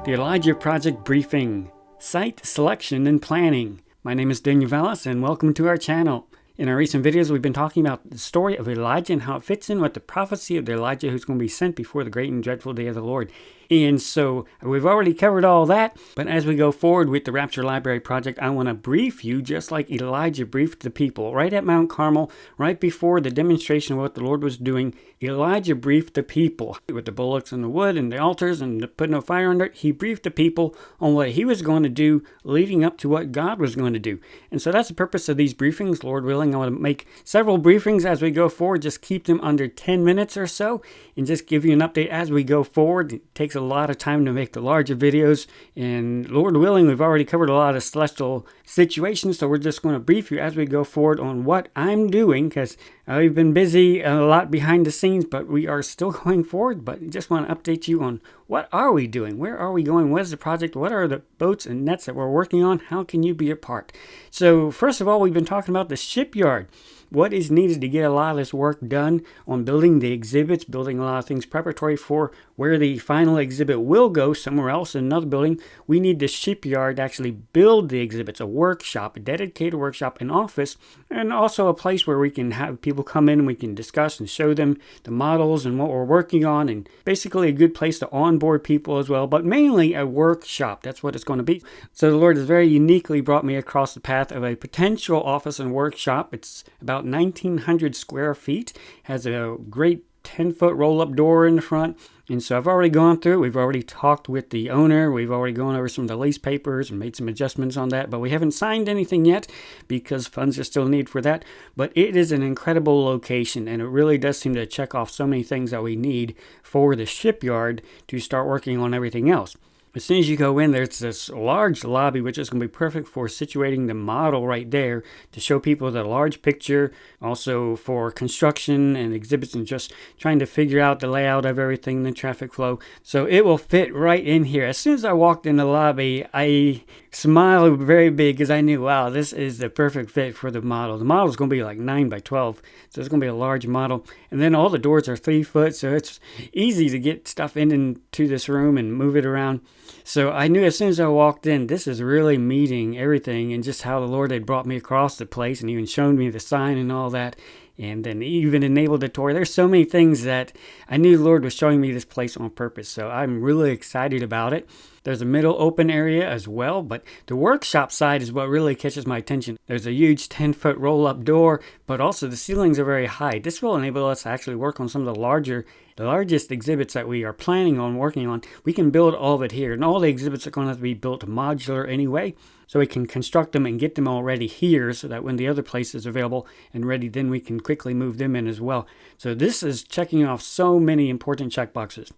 The Elijah Project Briefing, Site Selection and Planning. My name is Daniel Valles and welcome to our channel. In our recent videos, we've been talking about the story of Elijah and how it fits in with the prophecy of the Elijah who's going to be sent before the great and dreadful day of the Lord. And so we've already covered all that, but as we go forward with the Rapture Library project, I want to brief you just like Elijah briefed the people. Right at Mount Carmel, right before the demonstration of what the Lord was doing, Elijah briefed the people with the bullocks and the wood and the altars and putting no fire under it. He briefed the people on what he was going to do leading up to what God was going to do. And so that's the purpose of these briefings. Lord willing, I want to make several briefings as we go forward. Just keep them under 10 minutes or so and just give you an update as we go forward. It takes a lot of time to make the larger videos, and Lord willing, we've already covered a lot of celestial situations, so we're just going to brief you as we go forward on what I'm doing, because we've been busy a lot behind the scenes, but we are still going forward. But just want to update you on what are we doing, where are we going, what is the project, what are the boats and nets that we're working on, how can you be a part. So first of all, we've been talking about the shipyard. What is needed to get a lot of this work done on building the exhibits, building a lot of things preparatory for where the final exhibit will go somewhere else in another building. We need the shipyard to actually build the exhibits, a workshop, a dedicated workshop, an office, and also a place where we can have people come in and we can discuss and show them the models and what we're working on, and basically a good place to onboard people as well, but mainly a workshop. That's what it's going to be. So the Lord has very uniquely brought me across the path of a potential office and workshop. It's about 1,900 square feet, has a great 10-foot roll-up door in the front. And so I've already gone through it. We've already talked with the owner. We've already gone over some of the lease papers and made some adjustments on that, but we haven't signed anything yet because funds are still needed for that. But it is an incredible location, and it really does seem to check off so many things that we need for the shipyard to start working on everything else. As soon as you go in, there's this large lobby, which is going to be perfect for situating the model right there to show people the large picture, also for construction and exhibits and just trying to figure out the layout of everything, the traffic flow. So it will fit right in here. As soon as I walked in the lobby, I smiled very big because I knew, wow, this is the perfect fit for the model. The model is going to be like 9 by 12, so it's going to be a large model. And then all the doors are 3 foot, so it's easy to get stuff into this room and move it around. So I knew as soon as I walked in, this is really meeting everything and just how the Lord had brought me across the place and even shown me the sign and all that. And then even enabled the tour. There's so many things that I knew the Lord was showing me this place on purpose. So I'm really excited about it. There's a middle open area as well, but the workshop side is what really catches my attention. There's a huge 10-foot roll-up door, but also the ceilings are very high. This will enable us to actually work on some of the largest exhibits that we are planning on working on. We can build all of it here, and all the exhibits are going to have to be built modular anyway, so we can construct them and get them already here so that when the other place is available and ready, then we can quickly move them in as well. So this is checking off so many important checkboxes.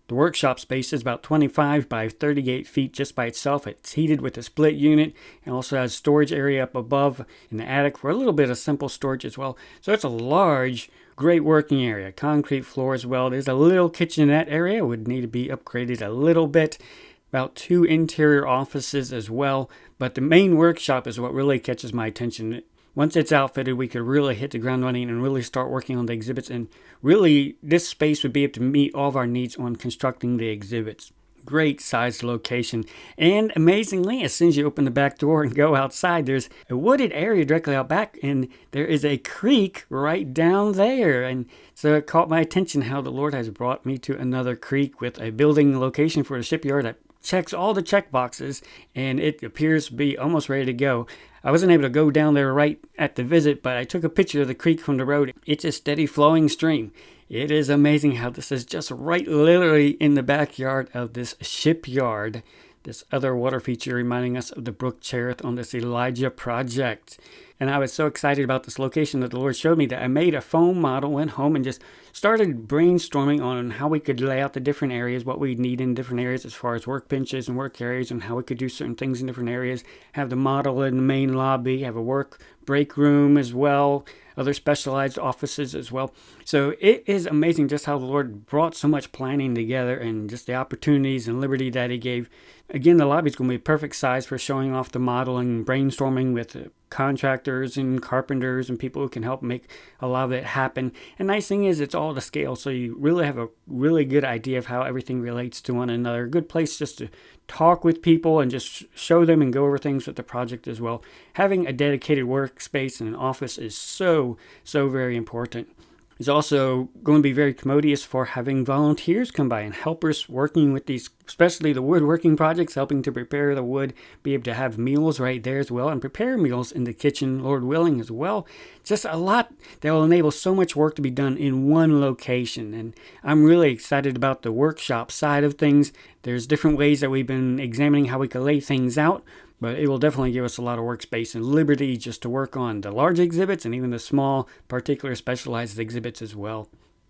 The workshop space is about 25 by 38 feet just by itself. It's heated with a split unit and also has storage area up above in the attic for a little bit of simple storage as well. So it's a large, great working area. Concrete floor as well. There's a little kitchenette area, would need to be upgraded a little bit. About 2 interior offices as well. But the main workshop is what really catches my attention. Once it's outfitted, we could really hit the ground running and really start working on the exhibits. And really, this space would be able to meet all of our needs on constructing the exhibits. Great sized location. And amazingly, as soon as you open the back door and go outside, there's a wooded area directly out back. And there is a creek right down there. And so it caught my attention how the Lord has brought me to another creek with a building location for the shipyard that checks all the check boxes, and it appears to be almost ready to go. I wasn't able to go down there right at the visit, but I took a picture of the creek from the road. It's a steady flowing stream. It is amazing how this is just right literally in the backyard of this shipyard. This other water feature reminding us of the Brook Cherith on this Elijah project. And I was so excited about this location that the Lord showed me that I made a foam model, went home and just started brainstorming on how we could lay out the different areas, what we need in different areas as far as workbenches and work areas, and how we could do certain things in different areas. Have the model in the main lobby, have a work break room as well, other specialized offices as well. So it is amazing just how the Lord brought so much planning together and just the opportunities and liberty that He gave. Again, the lobby is going to be perfect size for showing off the model and brainstorming with contractors and carpenters and people who can help make a lot of it happen. And nice thing is it's all to scale, so you really have a really good idea of how everything relates to one another. A good place just to talk with people and just show them and go over things with the project as well. Having a dedicated workspace and an office is so very important. It's also going to be very commodious for having volunteers come by and helpers working with these, especially the woodworking projects, helping to prepare the wood, be able to have meals right there as well, and prepare meals in the kitchen, Lord willing, as well. Just a lot that will enable so much work to be done in one location. And I'm really excited about the workshop side of things. There's different ways that we've been examining how we can lay things out, but it will definitely give us a lot of workspace and liberty just to work on the large exhibits and even the small, particular specialized exhibits as well.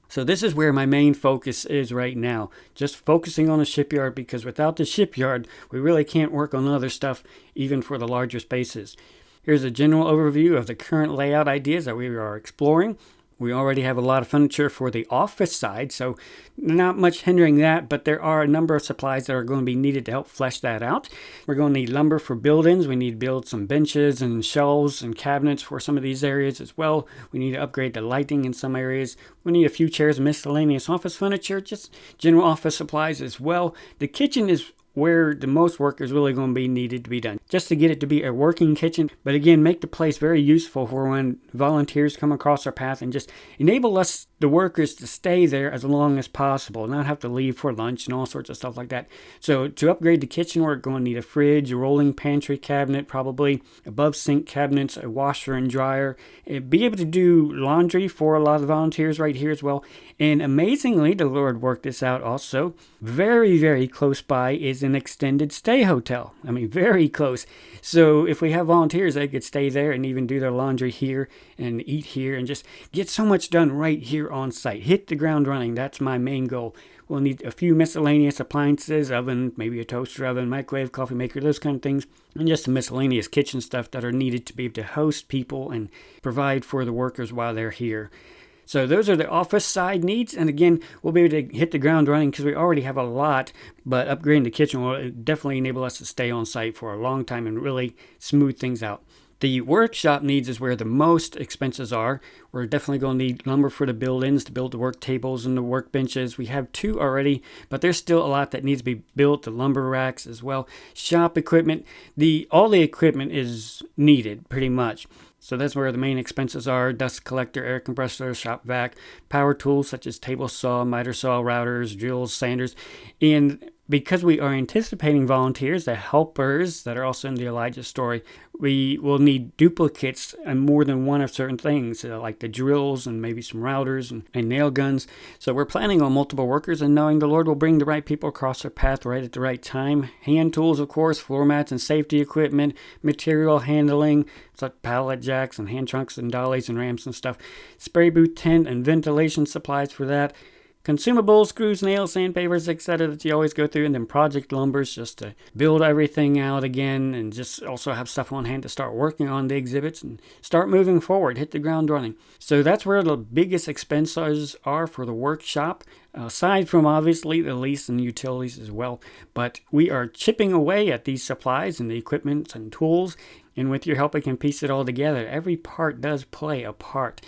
So this is where my main focus is right now, just focusing on the shipyard, because without the shipyard, we really can't work on other stuff, even for the larger spaces. Here's a general overview of the current layout ideas that we are exploring. We already have a lot of furniture for the office side, so not much hindering that, but there are a number of supplies that are going to be needed to help flesh that out. We're going to need lumber for build-ins. We need to build some benches and shelves and cabinets for some of these areas as well. We need to upgrade the lighting in some areas. We need a few chairs and miscellaneous office furniture, just general office supplies as well. The kitchen is where the most work is really going to be needed to be done, just to get it to be a working kitchen, but again, make the place very useful for when volunteers come across our path, and just enable us, the workers, to stay there as long as possible, not have to leave for lunch and all sorts of stuff like that. So to upgrade the kitchen, we're going to need a fridge, a rolling pantry cabinet, probably above sink cabinets, a washer and dryer, and be able to do laundry for a lot of volunteers right here as well. And amazingly, the Lord worked this out also. Very close by is an extended stay hotel. I mean, very close. So if we have volunteers, they could stay there and even do their laundry here and eat here and just get so much done right here on site. Hit the ground running. That's my main goal. We'll need a few miscellaneous appliances, oven, maybe a toaster oven, microwave, coffee maker, those kind of things, and just some miscellaneous kitchen stuff that are needed to be able to host people and provide for the workers while they're here. So those are the office side needs, and again, we'll be able to hit the ground running because we already have a lot, but upgrading the kitchen will definitely enable us to stay on site for a long time and really smooth things out. The workshop needs is where the most expenses are. We're definitely going to need lumber for the build-ins to build the work tables and the workbenches. We have 2 already, but there's still a lot that needs to be built, the lumber racks as well. Shop equipment, all the equipment is needed pretty much. So that's where the main expenses are: dust collector, air compressor, shop vac, power tools such as table saw, miter saw, routers, drills, sanders. And because we are anticipating volunteers, the helpers that are also in the Elijah story, we will need duplicates and more than one of certain things, like the drills and maybe some routers and nail guns. So we're planning on multiple workers and knowing the Lord will bring the right people across our path right at the right time. Hand tools, of course, floor mats and safety equipment, material handling, such pallet jacks and hand trunks and dollies and ramps and stuff. Spray booth tent and ventilation supplies for that. Consumables, screws, nails, sandpapers, etc. that you always go through, and then project lumbers just to build everything out again, and just also have stuff on hand to start working on the exhibits and start moving forward, hit the ground running. So that's where the biggest expenses are for the workshop, aside from obviously the lease and utilities as well. But we are chipping away at these supplies and the equipment and tools, and with your help we can piece it all together. Every part does play a part.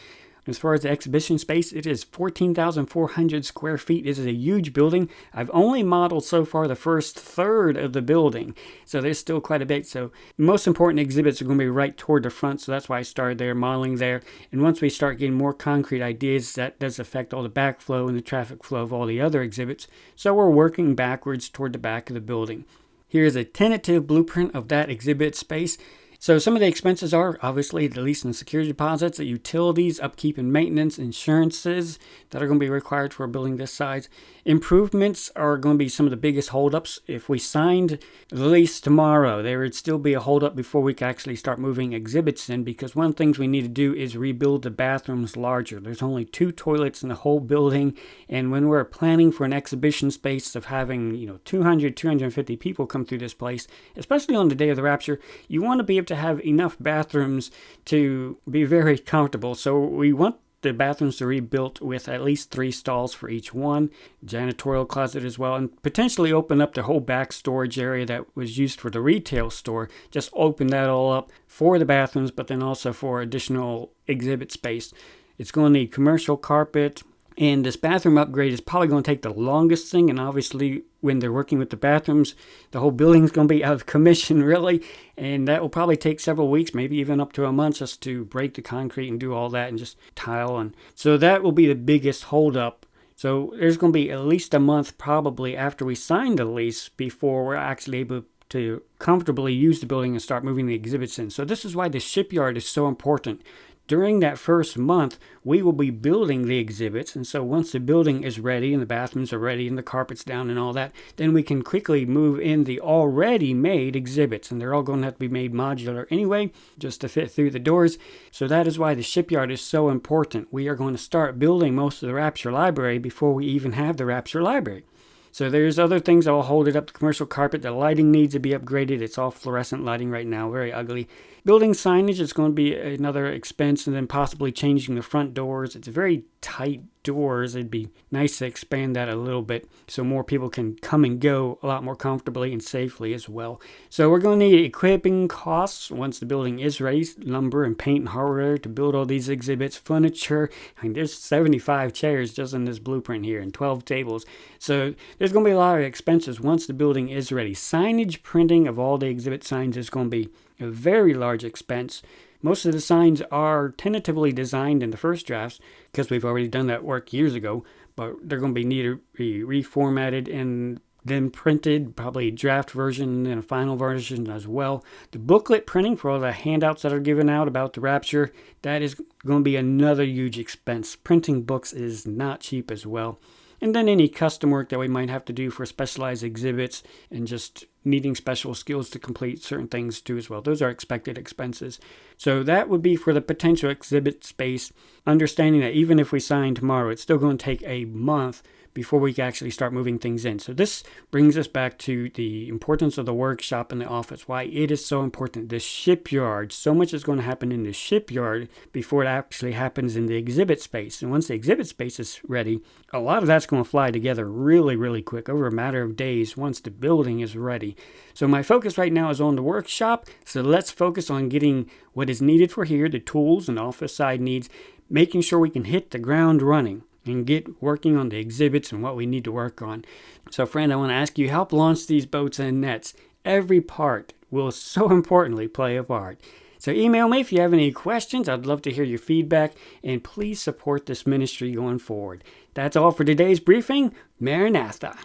As far as the exhibition space, it is 14,400 square feet. This is a huge building. I've only modeled so far the first third of the building, so there's still quite a bit. So most important exhibits are going to be right toward the front, so that's why I started there, modeling there. And once we start getting more concrete ideas, that does affect all the backflow and the traffic flow of all the other exhibits. So we're working backwards toward the back of the building. Here's a tentative blueprint of that exhibit space. So some of the expenses are obviously the lease and security deposits, the utilities, upkeep and maintenance, insurances that are going to be required for a building this size. Improvements are going to be some of the biggest holdups. If we signed the lease tomorrow, there would still be a holdup before we could actually start moving exhibits in, because one of the things we need to do is rebuild the bathrooms larger. There's only 2 toilets in the whole building, and when we're planning for an exhibition space of having 200, 250 people come through this place, especially on the day of the Rapture, you want to be able to have enough bathrooms to be very comfortable. So we want the bathrooms to be built with at least 3 stalls for each one, janitorial closet as well, and potentially open up the whole back storage area that was used for the retail store. Just open that all up for the bathrooms, but then also for additional exhibit space. It's going to need commercial carpet. And this bathroom upgrade is probably going to take the longest thing. And obviously, when they're working with the bathrooms, the whole building's going to be out of commission, really. And that will probably take several weeks, maybe even up to a month, just to break the concrete and do all that and just tile. And so that will be the biggest holdup. So there's going to be at least a month probably after we sign the lease before we're actually able to comfortably use the building and start moving the exhibits in. So this is why the shipyard is so important. During that first month, we will be building the exhibits, and so once the building is ready and the bathrooms are ready and the carpet's down and all that, then we can quickly move in the already made exhibits, and they're all going to have to be made modular anyway, just to fit through the doors. So that is why the shipyard is so important. We are going to start building most of the Rapture Library before we even have the Rapture Library. So there's other things that will hold it up. The commercial carpet, the lighting needs to be upgraded. It's all fluorescent lighting right now, very ugly. Building signage is going to be another expense, and then possibly changing the front doors. It's very tight doors. It'd be nice to expand that a little bit so more people can come and go a lot more comfortably and safely as well. So we're going to need equipping costs once the building is ready, lumber and paint and hardware to build all these exhibits, furniture. I mean, there's 75 chairs just in this blueprint here and 12 tables. So there's going to be a lot of expenses once the building is ready. Signage, printing of all the exhibit signs is going to be a very large expense. Most of the signs are tentatively designed in the first drafts because we've already done that work years ago, but they're going to be needed to be reformatted and then printed, probably a draft version and a final version as well. The booklet printing for all the handouts that are given out about the Rapture, that is going to be another huge expense. Printing books is not cheap as well. And then any custom work that we might have to do for specialized exhibits and just needing special skills to complete certain things too as well. Those are expected expenses. So that would be for the potential exhibit space, understanding that even if we sign tomorrow, it's still going to take a month before we can actually start moving things in. So this brings us back to the importance of the workshop and the office, why it is so important. The shipyard, so much is going to happen in the shipyard before it actually happens in the exhibit space. And once the exhibit space is ready, a lot of that's going to fly together really, really quick over a matter of days once the building is ready. So my focus right now is on the workshop. So let's focus on getting what is needed for here, the tools and office side needs, making sure we can hit the ground running and get working on the exhibits and what we need to work on. So friend, I want to ask you, help launch these boats and nets. Every part will so importantly play a part. So email me if you have any questions. I'd love to hear your feedback, and please support this ministry going forward. That's all for today's briefing. Maranatha.